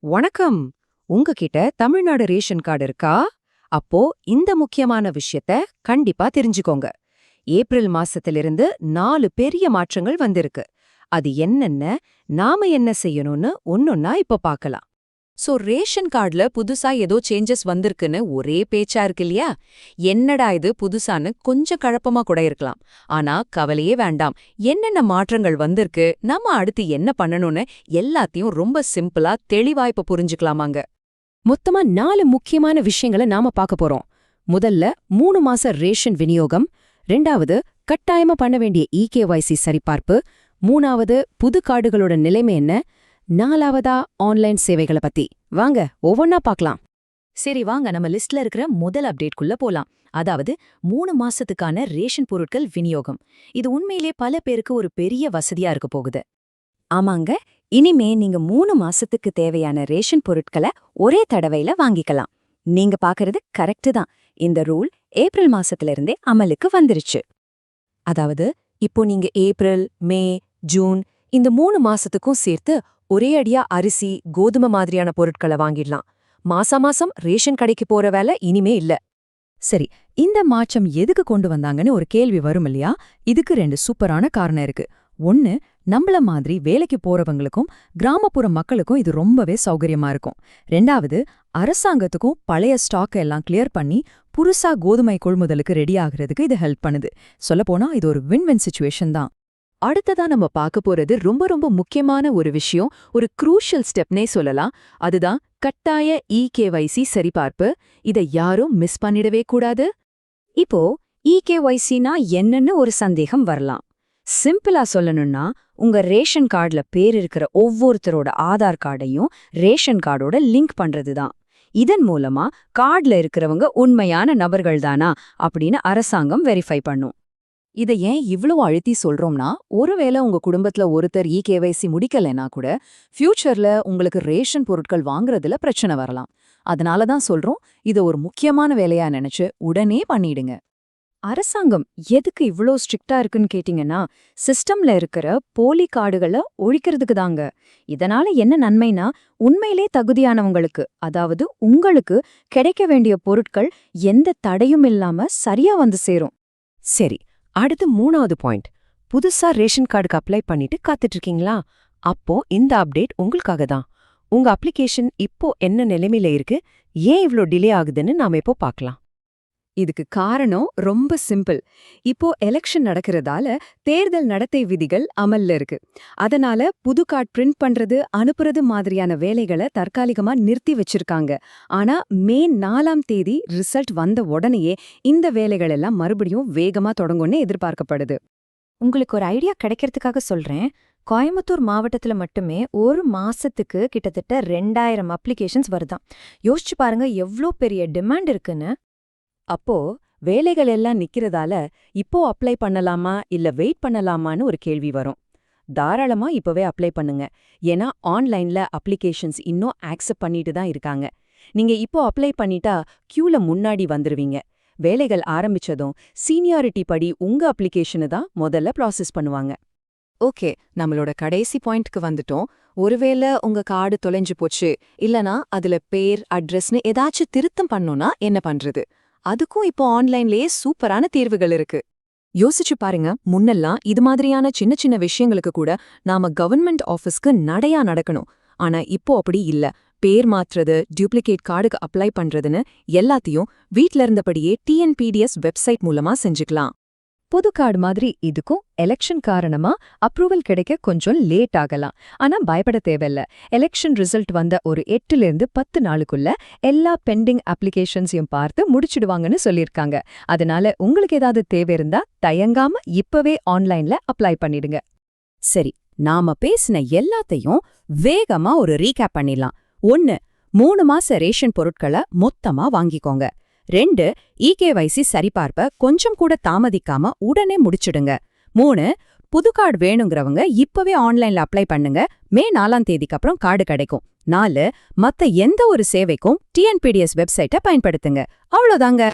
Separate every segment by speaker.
Speaker 1: வணக்கம். உங்ககிட்ட Tamil Nadu ration card இருக்கா? அப்போ இந்த முக்கியமான விஷயத்த கண்டிப்பா தெரிஞ்சுக்கோங்க. ஏப்ரல் மாசத்திலிருந்து 4 பெரிய மாற்றங்கள் வந்திருக்கு. அது என்னென்ன, நாம என்ன செய்யணும்னு ஒன்னொன்னா இப்ப பார்க்கலாம். ரேஷன் கார்டுல புதுசா ஏதோ சேஞ்சஸ் வந்திருக்குன்னு ஒரே பேச்சா இருக்கு இல்லையா? என்னடா இது புதுசான்னு கொஞ்சம் குழப்பமா கூட இருக்கலாம். ஆனா கவலையே வேண்டாம். என்னென்ன மாற்றங்கள் வந்திருக்கு, நம்ம அடுத்து என்ன பண்ணணும்னு எல்லாத்தையும் ரொம்ப சிம்பிளா தெளிவா இப்ப புரிஞ்சுக்கலாமாங்க.
Speaker 2: மொத்தமா 4 முக்கியமான விஷயங்களை நாம பார்க்க போறோம். முதல்ல 3 மாச ரேஷன் விநியோகம், 2வது கட்டாயமா பண்ண வேண்டிய இகேஒய்சி சரிபார்ப்பு, 3வது புது கார்டுகளோட நிலைமை என்ன, 4வதா ஆன்லைன் சேவைகளை பத்தி. வாங்க ஒவ்வொன்னா பார்க்கலாம்.
Speaker 3: சரி வாங்க நம்ம லிஸ்ட்ல இருக்கிற முதல் அப்டேட்குள்ள போலாம். அதாவது 3 மாசத்துக்கான ரேஷன் பொருட்கள் விநியோகம். இது உண்மையிலே பல பேருக்கு ஒரு பெரிய வசதியா இருக்க போகுது.
Speaker 4: ஆமாங்க, இனிமே நீங்க 3 மாசத்துக்கு தேவையான ரேஷன் பொருட்களை ஒரே தடவையில வாங்கிக்கலாம். நீங்க பாக்குறது கரெக்ட் தான். இந்த ரூல் ஏப்ரல் மாசத்துல இருந்தே அமலுக்கு வந்துருச்சு.
Speaker 1: அதாவது இப்போ நீங்க ஏப்ரல், மே, ஜூன் இந்த 3 மாசத்துக்கும் சேர்த்து ஒரே அடியா அரிசி, கோதுமை மாதிரியான பொருட்களை வாங்கிடலாம். மாசம் ரேஷன் கடைக்கு போற வேலை இனிமே இல்ல.
Speaker 2: சரி, இந்த மாற்றம் எதுக்கு கொண்டு வந்தாங்கன்னு ஒரு கேள்வி வரும் இல்லையா? இதுக்கு 2 சூப்பரான காரணம் இருக்கு. ஒன்னு, நம்மள மாதிரி வேலைக்கு போறவங்களுக்கும் கிராமப்புற மக்களுக்கும் இது ரொம்பவே சௌகரியமா இருக்கும். 2வது, அரசாங்கத்துக்கும் பழைய ஸ்டாக் எல்லாம் கிளியர் பண்ணி புதுசா கோதுமை கொள்முதலுக்கு ரெடி ஆகுறதுக்கு இது ஹெல்ப் பண்ணுது. சொல்லப்போனா இது ஒரு வின்-வின் சிச்சுவேஷன் தான்.
Speaker 1: அடுத்ததா நம்ம பார்க்க போறது ரொம்ப முக்கியமான ஒரு விஷயம், ஒரு க்ரூஷியல் ஸ்டெப்னே சொல்லலாம். அதுதான் கட்டாய இகேஒய்சி சரிபார்ப்பு. இதை யாரும் மிஸ் பண்ணிடவே கூடாது.
Speaker 4: இப்போ இகேஒய்சினா என்னன்னு ஒரு சந்தேகம் வரலாம். சிம்பிளா சொல்லணும்னா, உங்க ரேஷன் கார்டுல பேர் இருக்கிற ஒவ்வொருத்தரோட ஆதார் கார்டையும் ரேஷன் கார்டோட லிங்க் பண்றதுதான். இதன் மூலமா கார்டுல இருக்கிறவங்க உண்மையான நபர்கள் தானா அப்படின்னு அரசாங்கம் வெரிஃபை பண்ணும்.
Speaker 1: இதை ஏன் இவ்ளோ அழுத்தி சொல்றோம்னா, ஒருவேளை உங்க குடும்பத்துல ஒருத்தர் இகேஒய்சி முடிக்கலைன்னா கூட ஃபியூச்சர்ல உங்களுக்கு ரேஷன் பொருட்கள் வாங்குறதுல பிரச்சனை வரலாம். அதனால தான் சொல்றோம், இதை ஒரு முக்கியமான வேலையா நினைச்சு உடனே பண்ணிடுங்க.
Speaker 4: அரசாங்கம் எதுக்கு இவ்ளோ ஸ்ட்ரிக்டா இருக்குன்னு கேட்டீங்கன்னா, சிஸ்டம்ல இருக்கிற போலி கார்டுகளை ஒழிக்கிறதுக்கு தாங்க. இதனால என்ன நன்மைனா, உண்மையிலே தகுதியானவங்களுக்கு, அதாவது உங்களுக்கு கிடைக்க வேண்டிய பொருட்கள் எந்த தடையும் இல்லாம சரியா வந்து சேரும்.
Speaker 2: சரி, அடுத்து 3வது பாயிண்ட். புதுசா ரேஷன் கார்டுக்கு அப்ளை பண்ணிட்டு காத்துட்டு இருக்கீங்களா? அப்போ இந்த அப்டேட் உங்களுக்காக தான். உங்க அப்ளிகேஷன் இப்போ என்ன நிலைமையில இருக்கு, ஏன் இவ்ளோ டிலே ஆகுதுன்னு நாம இப்போ பார்க்கலாம்.
Speaker 1: இதுக்கு காரணம் ரொம்ப சிம்பிள். இப்போ எலெக்ஷன் நடக்கிறதால தேர்தல் நடத்தை விதிகள் அமல்ல இருக்கு. அதனால புது கார்டு பிரிண்ட் பண்றது, அனுப்புறது மாதிரியான வேலைகளை தற்காலிகமா நிறுத்தி வச்சிருக்காங்க. ஆனா மே 4ஆம் தேதி ரிசல்ட் வந்த உடனேயே இந்த வேலைகள் எல்லாம் மறுபடியும் வேகமா தொடங்கும்னு எதிர்பார்க்கப்படுது.
Speaker 3: உங்களுக்கு ஒரு ஐடியா கிடைக்கிறதுக்காக சொல்றேன். கோயம்புத்தூர் மாவட்டத்துல மட்டுமே ஒரு மாசத்துக்கு கிட்டத்தட்ட 2000 அப்ளிகேஷன்ஸ் வருதாம். யோசிச்சு பாருங்க எவ்ளோ பெரிய டிமாண்ட் இருக்குன்னு.
Speaker 1: அப்போ வேலைகள் எல்லாம் நிக்கிறதால இப்போ அப்ளை பண்ணலாமா இல்ல வெயிட் பண்ணலாமான்னு ஒரு கேள்வி வரும். தாராளமா இப்பவே அப்ளை பண்ணுங்க. ஏன்னா ஆன்லைன்ல அப்ளிகேஷன்ஸ் இன்னும் ஆக்செப்ட் பண்ணிட்டு தான் இருக்காங்க. நீங்க இப்போ அப்ளை பண்ணிட்டா கியூல முன்னாடி வந்துருவீங்க. வேலைகள் ஆரம்பிச்சதும் சீனியாரிட்டி படி உங்க அப்ளிகேஷனை தான் முதல்ல ப்ராசஸ் பண்ணுவாங்க. ஓகே, நம்மளோட கடைசி பாயிண்ட்க்கு வந்துட்டோம். ஒருவேளை உங்க கார்டு தொலைஞ்சு போச்சு, இல்லனா அதுல பேர், அட்ரஸ்னு ஏதாச்சும் திருத்தம் பண்ணோம்னா என்ன பண்றது? அதுக்கும் இப்போ ஆன்லைன்லயே சூப்பரான தீர்வுகள் இருக்கு. யோசிச்சு பாருங்க, முன்னெல்லாம் இது மாதிரியான சின்ன விஷயங்களுக்கு கூட நாம கவர்மெண்ட் ஆஃபீஸ்க்கு நடையா நடக்கணும். ஆனா இப்போ அப்படி இல்ல. பேர் மாற்றுறது, டூப்ளிகேட் கார்டுக்கு அப்ளை பண்றதுன்னு எல்லாத்தையும் வீட்ல இருந்தபடியே டிஎன்பிடிஎஸ் வெப்சைட் மூலமா செஞ்சுக்கலாம்.
Speaker 2: புது கார்டு மாதிரி இதுக்கும் எலெக்ஷன் காரணமா அப்ரூவல் கிடைக்க கொஞ்சம் லேட் ஆகலாம். ஆனா பயப்பட தேவையில்ல. எலெக்ஷன் ரிசல்ட் வந்த ஒரு 8லேருந்து 10 நாளுக்குள்ள எல்லா பெண்டிங் அப்ளிகேஷன்ஸையும் பார்த்து முடிச்சிடுவாங்கன்னு சொல்லியிருக்காங்க. அதனால உங்களுக்கு ஏதாவது தேவை இருந்தா தயங்காம இப்பவே ஆன்லைன்ல அப்ளை பண்ணிடுங்க.
Speaker 4: சரி, நாம பேசின எல்லாத்தையும் வேகமா ஒரு ரீகேப் பண்ணிடலாம். 1, 3 மாச ரேஷன் பொருட்களை மொத்தமா வாங்கிக்கோங்க. 2, இகேஒய்சி சரிபார்ப்ப கொஞ்சம் கூட தாமதிக்காம உடனே முடிச்சிடுங்க. 3, புது கார்டு வேணுங்கிறவங்க இப்பவே ஆன்லைன்ல அப்ளை பண்ணுங்க. மே 4ஆம் தேதிக்கு அப்புறம் கார்டு கிடைக்கும். 4, மத்த எந்த ஒரு சேவைக்கும் டிஎன்பிடிஎஸ் வெப்சைட்டை பயன்படுத்துங்க. அவ்வளோதாங்க.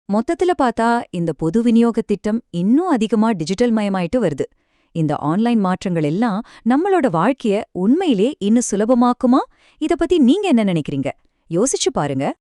Speaker 3: மொத்தத்துல பார்த்தா இந்த பொது விநியோக திட்டம் இன்னும் அதிகமா டிஜிட்டல் மயமாயிட்டு வருது. இந்த ஆன்லைன் மாற்றங்கள் எல்லாம் நம்மளோட வாழ்க்கைய உண்மையிலே இன்னும் சுலபமாக்குமா? இத பத்தி நீங்க என்ன நினைக்கிறீங்க? யோசிச்சு பாருங்க.